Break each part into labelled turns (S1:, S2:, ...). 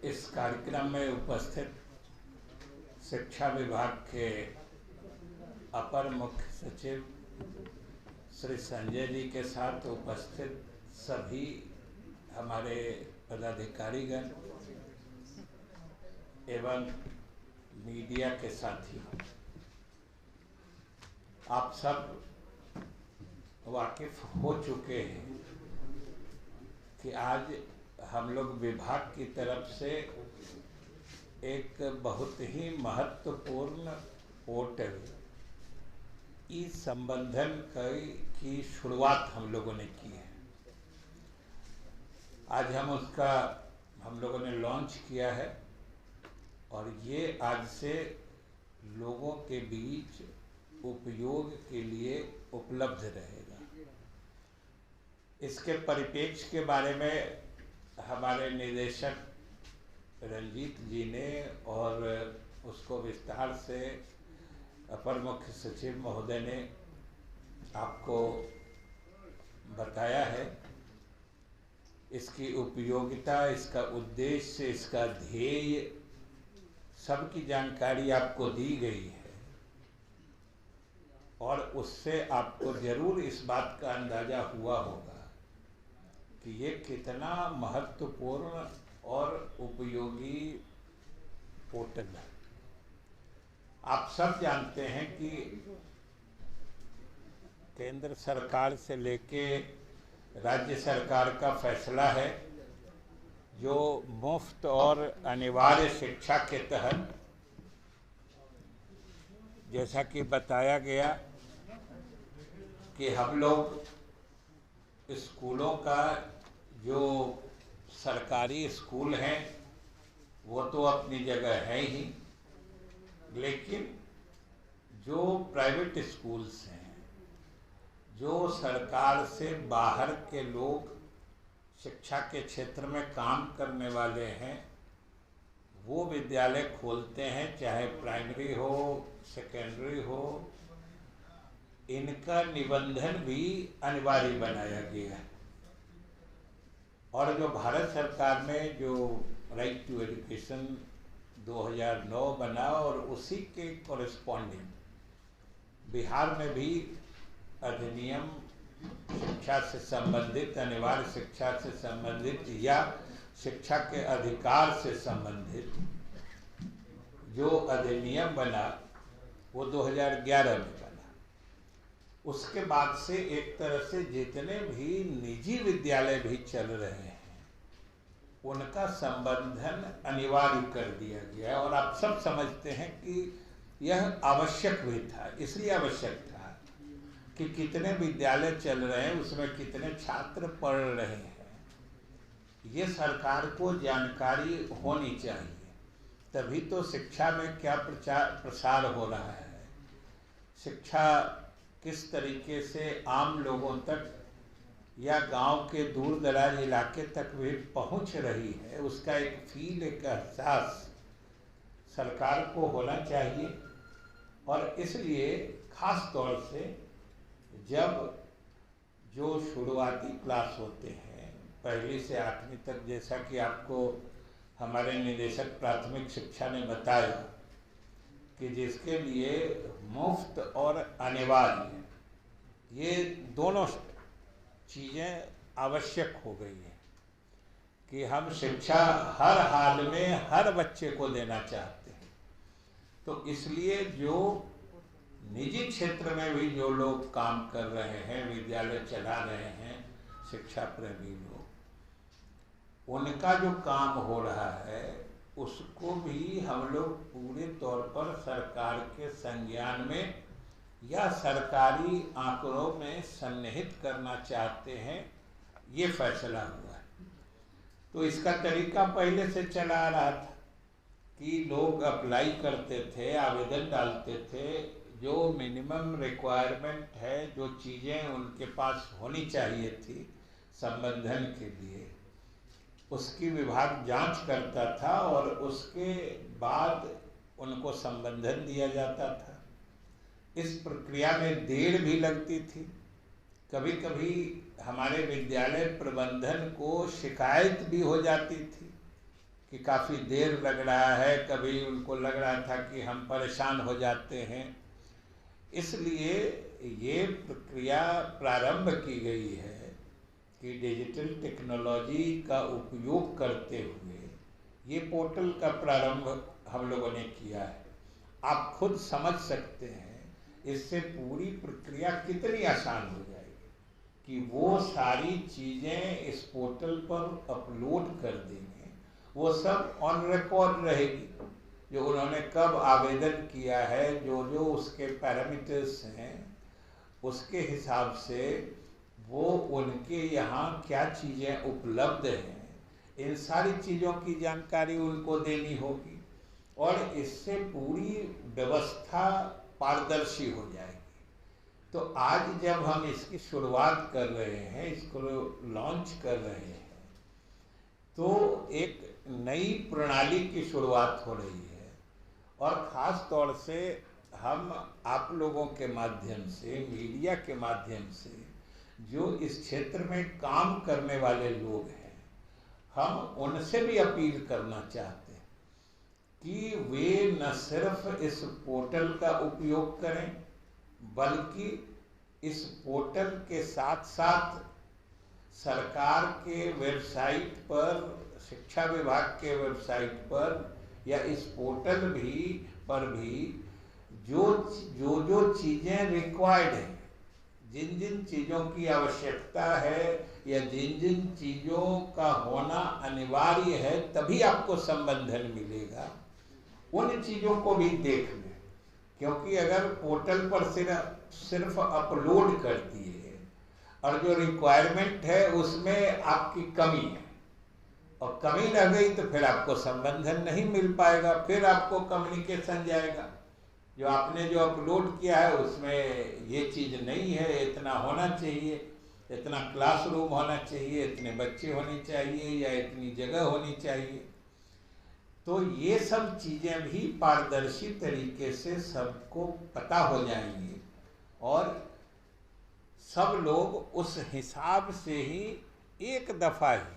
S1: इस कार्यक्रम में उपस्थित शिक्षा विभाग के अपर मुख्य सचिव श्री संजय जी के साथ उपस्थित सभी हमारे पदाधिकारीगण एवं मीडिया के साथी, आप सब वाकिफ हो चुके हैं कि आज हम लोग विभाग की तरफ से एक बहुत ही महत्वपूर्ण पोर्टल ई संबंधन की शुरुआत हम लोगों ने की है। आज हम लोगों ने लॉन्च किया है और ये आज से लोगों के बीच उपयोग के लिए उपलब्ध रहेगा। इसके परिप्रेक्ष्य के बारे में हमारे निदेशक रंजीत जी ने और उसको विस्तार से अपर मुख्य सचिव महोदय ने आपको बताया है। इसकी उपयोगिता, इसका उद्देश्य, इसका ध्येय सबकी जानकारी आपको दी गई है और उससे आपको जरूर इस बात का अंदाजा हुआ होगा कि ये कितना महत्वपूर्ण और उपयोगी पोर्टल है। आप सब जानते हैं कि केंद्र सरकार से लेके राज्य सरकार का फैसला है जो मुफ्त और अनिवार्य शिक्षा के तहत, जैसा कि बताया गया कि हम लोग स्कूलों का, जो सरकारी स्कूल हैं वो तो अपनी जगह है ही, लेकिन जो प्राइवेट स्कूल्स हैं, जो सरकार से बाहर के लोग शिक्षा के क्षेत्र में काम करने वाले हैं, वो विद्यालय खोलते हैं, चाहे प्राइमरी हो, सेकेंडरी हो, इनका निबंधन भी अनिवार्य बनाया गया है। और जो भारत सरकार ने जो राइट टू एजुकेशन 2009 बना और उसी के कॉरेस्पॉन्डिंग बिहार में भी अधिनियम शिक्षा से संबंधित, अनिवार्य शिक्षा से संबंधित या शिक्षा के अधिकार से संबंधित जो अधिनियम बना वो 2011 में बना। उसके बाद से एक तरह से जितने भी निजी विद्यालय भी चल रहे हैं उनका संबंधन अनिवार्य कर दिया गया और आप सब समझते हैं कि यह आवश्यक भी था। इसलिए आवश्यक था कि कितने विद्यालय चल रहे हैं, उसमें कितने छात्र पढ़ रहे हैं, ये सरकार को जानकारी होनी चाहिए। तभी तो शिक्षा में क्या प्रसार हो रहा है, शिक्षा किस तरीके से आम लोगों तक या गांव के दूर दराज इलाके तक भी पहुंच रही है, उसका एक फील, एक एहसास सरकार को होना चाहिए। और इसलिए खास तौर से जब जो शुरुआती क्लास होते हैं 1ली से 8वीं तक, जैसा कि आपको हमारे निदेशक प्राथमिक शिक्षा ने बताया कि जिसके लिए मुफ्त और अनिवार्य ये दोनों चीज़ें आवश्यक हो गई हैं कि हम शिक्षा हर हाल में हर बच्चे को देना चाहते हैं। तो इसलिए जो निजी क्षेत्र में भी जो लोग काम कर रहे हैं, विद्यालय चला रहे हैं, शिक्षा प्रेमी लोग, उनका जो काम हो रहा है उसको भी हम लोग पूरे तौर पर सरकार के संज्ञान में या सरकारी आंकड़ों में सन्निहित करना चाहते हैं। ये फैसला हुआ है। तो इसका तरीका पहले से चला आ रहा था कि लोग अप्लाई करते थे, आवेदन डालते थे, जो मिनिमम रिक्वायरमेंट है, जो चीज़ें उनके पास होनी चाहिए थी संबंधन के लिए, उसकी विभाग जांच करता था और उसके बाद उनको संबंधन दिया जाता था। इस प्रक्रिया में देर भी लगती थी। कभी कभी हमारे विद्यालय प्रबंधन को शिकायत भी हो जाती थी कि काफ़ी देर लग रहा है, कभी उनको लग रहा था कि हम परेशान हो जाते हैं। इसलिए ये प्रक्रिया प्रारंभ की गई है कि डिजिटल टेक्नोलॉजी का उपयोग करते हुए ये पोर्टल का प्रारंभ हम लोगों ने किया है। आप खुद समझ सकते हैं इससे पूरी प्रक्रिया कितनी आसान हो जाएगी कि वो सारी चीज़ें इस पोर्टल पर अपलोड कर देंगे, वो सब ऑन रिकॉर्ड रहेगी। जो उन्होंने कब आवेदन किया है, जो जो उसके पैरामीटर्स हैं, उसके हिसाब से वो उनके यहाँ क्या चीज़ें उपलब्ध हैं, इन सारी चीज़ों की जानकारी उनको देनी होगी और इससे पूरी व्यवस्था पारदर्शी हो जाएगी। तो आज जब हम इसकी शुरुआत कर रहे हैं, इसको लॉन्च कर रहे हैं, तो एक नई प्रणाली की शुरुआत हो रही है और ख़ास तौर से हम आप लोगों के माध्यम से, मीडिया के माध्यम से, जो इस क्षेत्र में काम करने वाले लोग हैं, हम उनसे भी अपील करना चाहते हैं कि वे न सिर्फ इस पोर्टल का उपयोग करें, बल्कि इस पोर्टल के साथ साथ सरकार के वेबसाइट पर, शिक्षा विभाग के वेबसाइट पर या इस पोर्टल पर भी जो चीज़ें रिक्वायर्ड हैं, जिन जिन चीज़ों की आवश्यकता है या जिन जिन चीज़ों का होना अनिवार्य है तभी आपको संबंधन मिलेगा, उन चीज़ों को भी देख लें। क्योंकि अगर पोर्टल पर सिर्फ अपलोड कर दिए और जो रिक्वायरमेंट है उसमें आपकी कमी है और कमी रह गई तो फिर आपको संबंधन नहीं मिल पाएगा, फिर आपको कम्युनिकेशन जाएगा। जो आपने जो अपलोड किया है उसमें ये चीज़ नहीं है, इतना होना चाहिए, इतना क्लासरूम होना चाहिए, इतने बच्चे होने चाहिए या इतनी जगह होनी चाहिए। तो ये सब चीज़ें भी पारदर्शी तरीके से सबको पता हो जाएंगी और सब लोग उस हिसाब से ही एक दफ़ा ही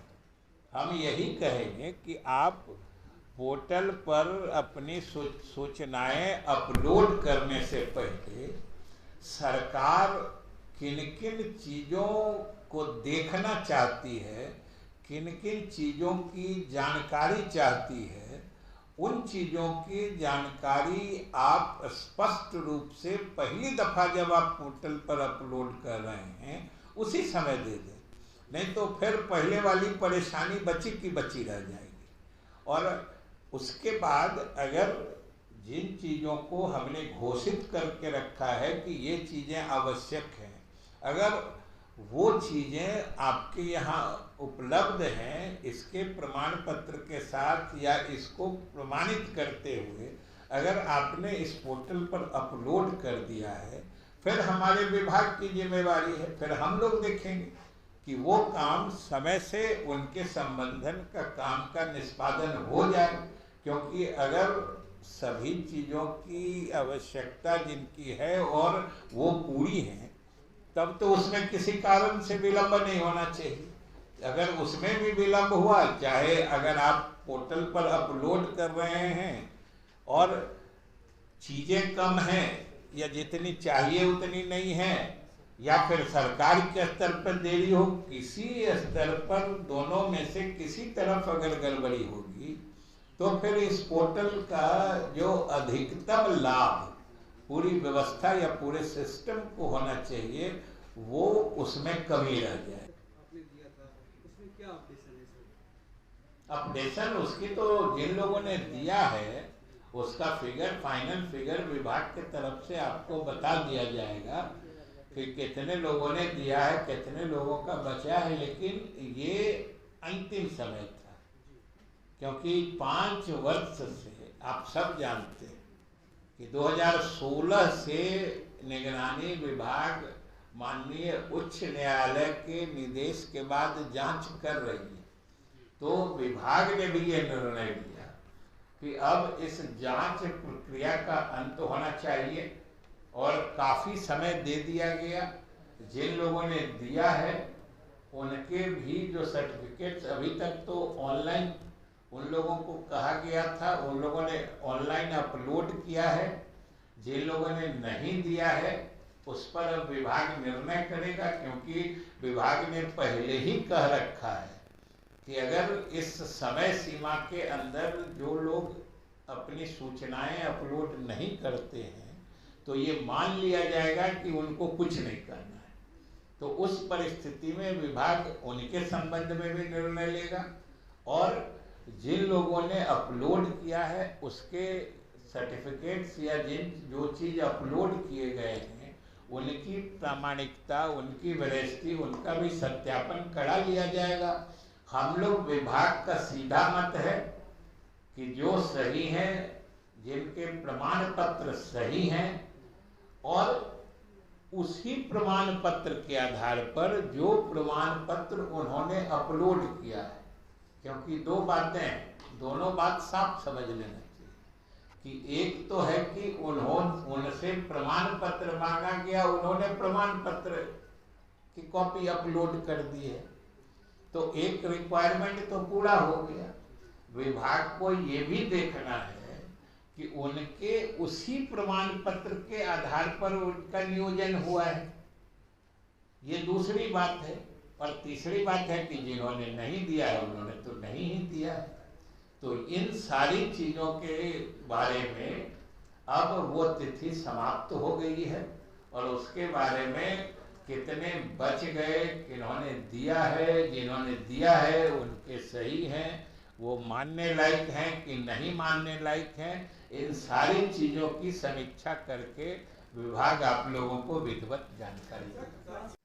S1: हम यही कहेंगे कि आप पोर्टल पर अपनी सूचनाएं अपलोड करने से पहले सरकार किन किन चीज़ों को देखना चाहती है, किन किन चीज़ों की जानकारी चाहती है, उन चीज़ों की जानकारी आप स्पष्ट रूप से पहली दफ़ा जब आप पोर्टल पर अपलोड कर रहे हैं उसी समय दे दें, नहीं तो फिर पहले वाली परेशानी बची की बची रह जाएगी। और उसके बाद अगर जिन चीज़ों को हमने घोषित करके रखा है कि ये चीज़ें आवश्यक हैं, अगर वो चीज़ें आपके यहाँ उपलब्ध हैं, इसके प्रमाण पत्र के साथ या इसको प्रमाणित करते हुए अगर आपने इस पोर्टल पर अपलोड कर दिया है, फिर हमारे विभाग की जिम्मेवारी है, फिर हम लोग देखेंगे कि वो काम समय से उनके संबंधन का काम का निष्पादन हो जाए। क्योंकि अगर सभी चीज़ों की आवश्यकता जिनकी है और वो पूरी हैं, तब तो उसमें किसी कारण से विलंब नहीं होना चाहिए। अगर उसमें भी विलंब हुआ, चाहे अगर आप पोर्टल पर अपलोड कर रहे हैं और चीज़ें कम हैं या जितनी चाहिए उतनी नहीं है, या फिर सरकार के स्तर पर देरी हो, किसी स्तर पर दोनों में से किसी तरफ अगर गड़बड़ी होगी तो फिर इस पोर्टल का जो अधिकतम लाभ पूरी व्यवस्था या पूरे सिस्टम को होना चाहिए वो उसमें कमी रह जाए।
S2: आपने दिया था उसमें क्या अपडेशन है?
S1: अपडेशन उसकी तो जिन लोगों ने दिया है उसका फिगर, फाइनल फिगर विभाग की तरफ से आपको बता दिया जाएगा कि कितने लोगों ने दिया है, कितने लोगों का बचा है। लेकिन ये अंतिम समय था, क्योंकि 5 वर्ष से आप सब जानते हैं कि 2016 से निगरानी विभाग माननीय उच्च न्यायालय के निर्देश के बाद जांच कर रही है। तो विभाग ने भी ये निर्णय लिया कि अब इस जांच प्रक्रिया का अंत होना चाहिए और काफ़ी समय दे दिया गया। जिन लोगों ने दिया है उनके भी जो सर्टिफिकेट्स अभी तक तो ऑनलाइन उन लोगों को कहा गया था, उन लोगों ने ऑनलाइन अपलोड किया है। जिन लोगों ने नहीं दिया है उस पर अब विभाग निर्णय करेगा, क्योंकि विभाग ने पहले ही कह रखा है कि अगर इस समय सीमा के अंदर जो लोग अपनी सूचनाएं अपलोड नहीं करते हैं तो ये मान लिया जाएगा कि उनको कुछ नहीं करना है। तो उस परिस्थिति में विभाग उनके संबंध में भी निर्णय लेगा और जिन लोगों ने अपलोड किया है उसके सर्टिफिकेट्स या जिन जो चीज़ अपलोड किए गए हैं उनकी प्रामाणिकता, उनकी वैलिडिटी, उनका भी सत्यापन करा लिया जाएगा। हम लोग विभाग का सीधा मत है कि जो सही हैं, जिनके प्रमाण पत्र सही हैं और उसी प्रमाण पत्र के आधार पर जो प्रमाण पत्र उन्होंने अपलोड किया है, क्योंकि दो बातें हैं, दोनों बात साफ समझ लेना चाहिए कि एक तो है कि उनसे प्रमाण पत्र मांगा गया, उन्होंने प्रमाण पत्र की कॉपी अपलोड कर दी है, तो एक रिक्वायरमेंट तो पूरा हो गया। विभाग को ये भी देखना है कि उनके उसी प्रमाण पत्र के आधार पर उनका नियोजन हुआ है, ये दूसरी बात है। और तीसरी बात है कि जिन्होंने नहीं दिया है उन्होंने तो नहीं ही दिया है। तो इन सारी चीज़ों के बारे में अब वो तिथि समाप्त हो गई है और उसके बारे में कितने बच गए, किन्होंने दिया है, जिन्होंने दिया है उनके सही हैं, वो मानने लायक हैं कि नहीं मानने लायक हैं, इन सारी चीज़ों की समीक्षा करके विभाग आप लोगों को विधिवत जानकारी देगा।